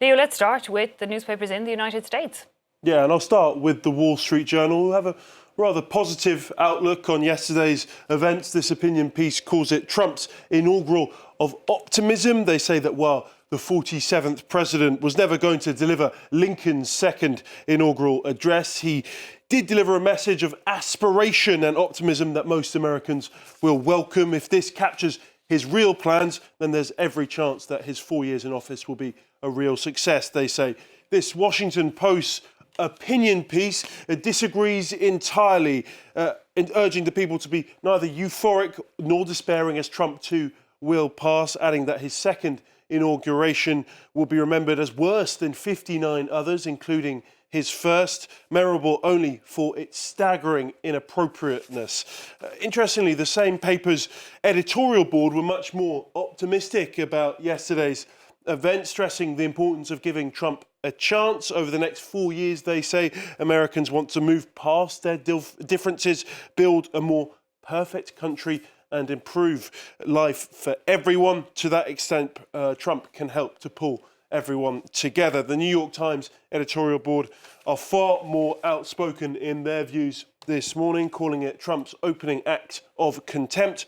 Leo, let's start with the newspapers in the United States. Yeah, and I'll start with the Wall Street Journal, who have a rather positive outlook on yesterday's events. This opinion piece calls it Trump's inaugural of optimism. They say that while the 47th president was never going to deliver Lincoln's second inaugural address, he did deliver a message of aspiration and optimism that most Americans will welcome. If this captures his real plans, then there's every chance that his 4 years in office will be a real success, they say. This Washington Post opinion piece disagrees entirely, in urging the people to be neither euphoric nor despairing as Trump too will pass, adding that his second inauguration will be remembered as worse than 59 others, including his first, memorable only for its staggering inappropriateness. Interestingly, the same paper's editorial board were much more optimistic about yesterday's event, stressing the importance of giving Trump a chance. Over the next 4 years, they say, Americans want to move past their differences, build a more perfect country and improve life for everyone. To that extent, Trump can help to pull everyone together. The New York Times editorial board are far more outspoken in their views this morning, calling it Trump's opening act of contempt.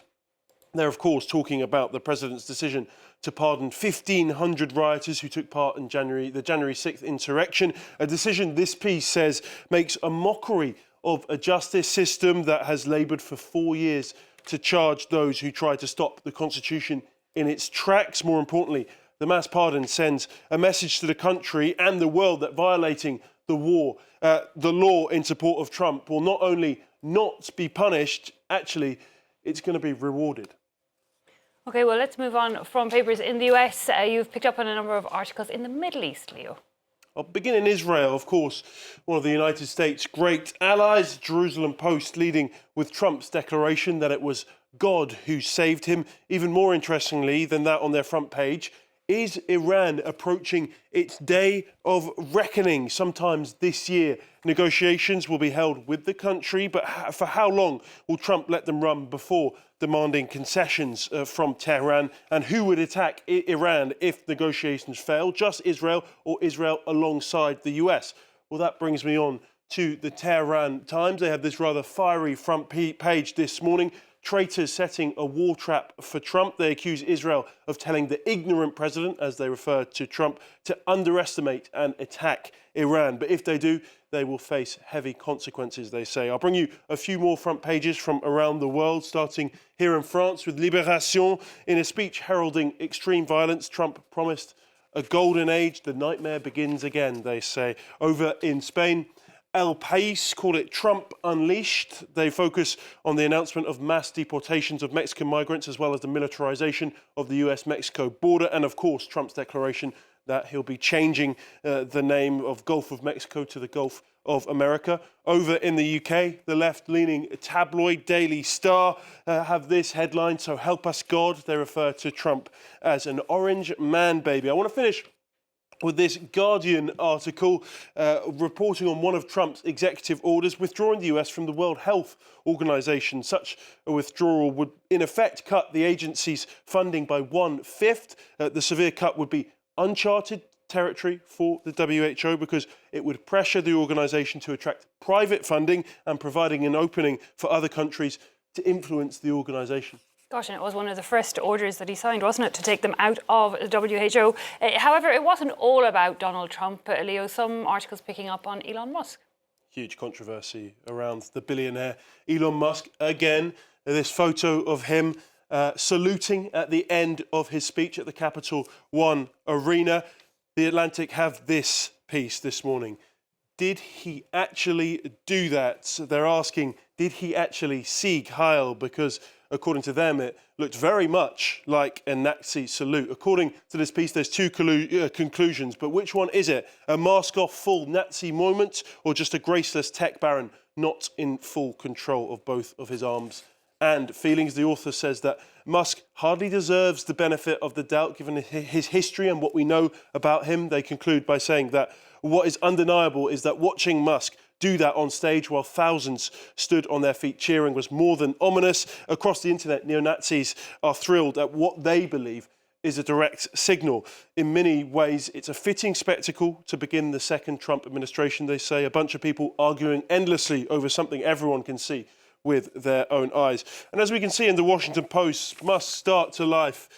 They're, of course, talking about the president's decision to pardon 1,500 rioters who took part in the January 6th insurrection, a decision this piece says makes a mockery of a justice system that has laboured for 4 years to charge those who try to stop the Constitution in its tracks. More importantly, the mass pardon sends a message to the country and the world that violating the law in support of Trump will not only not be punished, actually, it's going to be rewarded. OK, well, let's move on from papers in the US. You've picked up on a number of articles in the Middle East, Leo. I'll begin in Israel, of course, one of the United States' great allies. Jerusalem Post leading with Trump's declaration that it was God who saved him. Even more interestingly than that on their front page, is Iran approaching its day of reckoning? Sometimes this year, negotiations will be held with the country, but for how long will Trump let them run before demanding concessions from Tehran? And who would attack Iran if negotiations fail? Just Israel or Israel alongside the US? Well, that brings me on to the Tehran Times. They have this rather fiery front page this morning. Traitors setting a war trap for Trump. They accuse Israel of telling the ignorant president, as they refer to Trump, to underestimate and attack Iran. But if they do, they will face heavy consequences, they say. I'll bring you a few more front pages from around the world, starting here in France with Libération. In a speech heralding extreme violence, Trump promised a golden age. The nightmare begins again, they say. Over in Spain, El País call it Trump Unleashed. They focus on the announcement of mass deportations of Mexican migrants, as well as the militarization of the US-Mexico border, and of course Trump's declaration that he'll be changing the name of Gulf of Mexico to the Gulf of America. Over in the UK, the left-leaning tabloid Daily Star have this headline, "So help us God." They refer to Trump as an orange man baby. I want to finish with this Guardian article reporting on one of Trump's executive orders withdrawing the US from the World Health Organization. Such a withdrawal would, in effect, cut the agency's funding by 1/5. The severe cut would be uncharted territory for the WHO because it would pressure the organization to attract private funding and providing an opening for other countries to influence the organization. Gosh, and it was one of the first orders that he signed, wasn't it, to take them out of the WHO. However, it wasn't all about Donald Trump, Leo. Some articles picking up on Elon Musk. Huge controversy around the billionaire Elon Musk. Again, this photo of him saluting at the end of his speech at the Capital One Arena. The Atlantic have this piece this morning. Did he actually do that? They're asking, did he actually Sieg Heil? Because according to them, it looked very much like a Nazi salute. According to this piece, there's two conclusions, but which one is it? A mask-off full Nazi moment or just a graceless tech baron not in full control of both of his arms and feelings? The author says that Musk hardly deserves the benefit of the doubt given his history and what we know about him. They conclude by saying that what is undeniable is that watching Musk do that on stage while thousands stood on their feet cheering was more than ominous. Across the internet, neo-Nazis are thrilled at what they believe is a direct signal. In many ways, it's a fitting spectacle to begin the second Trump administration, they say. A bunch of people arguing endlessly over something everyone can see with their own eyes. And as we can see in the Washington Post, Musk's start to life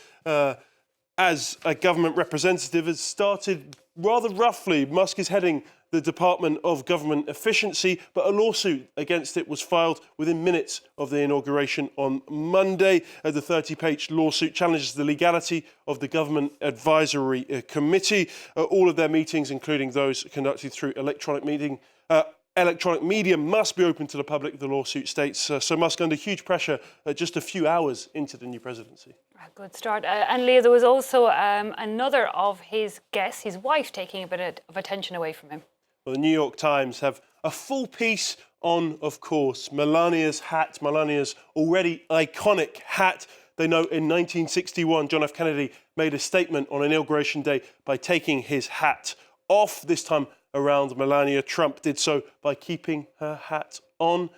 as a government representative has started rather roughly. Musk is heading the Department of Government Efficiency, but a lawsuit against it was filed within minutes of the inauguration on Monday. The 30-page lawsuit challenges the legality of the Government Advisory Committee. All of their meetings, including those conducted through electronic media, must be open to the public, the lawsuit states. So Musk under huge pressure just a few hours into the new presidency. A good start. And Leah, there was also another of his guests, his wife, taking a bit of attention away from him. Well, the New York Times have a full piece on, of course, Melania's hat, Melania's already iconic hat. They note in 1961, John F. Kennedy made a statement on Inauguration Day by taking his hat off. This time around, Melania Trump did so by keeping her hat on.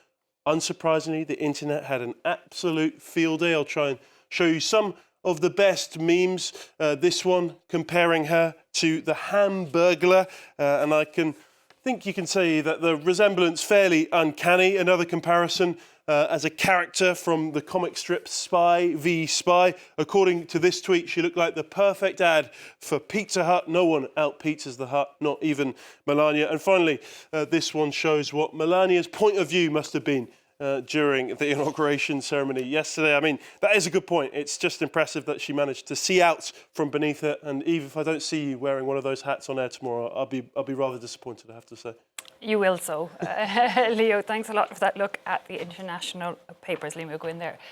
Unsurprisingly, the internet had an absolute field day. I'll try and show you some of the best memes. This one comparing her to the Hamburglar, and I think you can say that the resemblance fairly uncanny. Another comparison as a character from the comic strip Spy v Spy. According to this tweet, she looked like the perfect ad for Pizza Hut. No one out-pizzas the Hut, not even Melania. And finally, this one shows what Melania's point of view must have been during the inauguration ceremony yesterday. I mean, that is a good point. It's just impressive that she managed to see out from beneath it. And even if I don't see you wearing one of those hats on air tomorrow, I'll be rather disappointed, I have to say. You will so. Leo, thanks a lot for that look at the international papers. Liam, we'll go in there.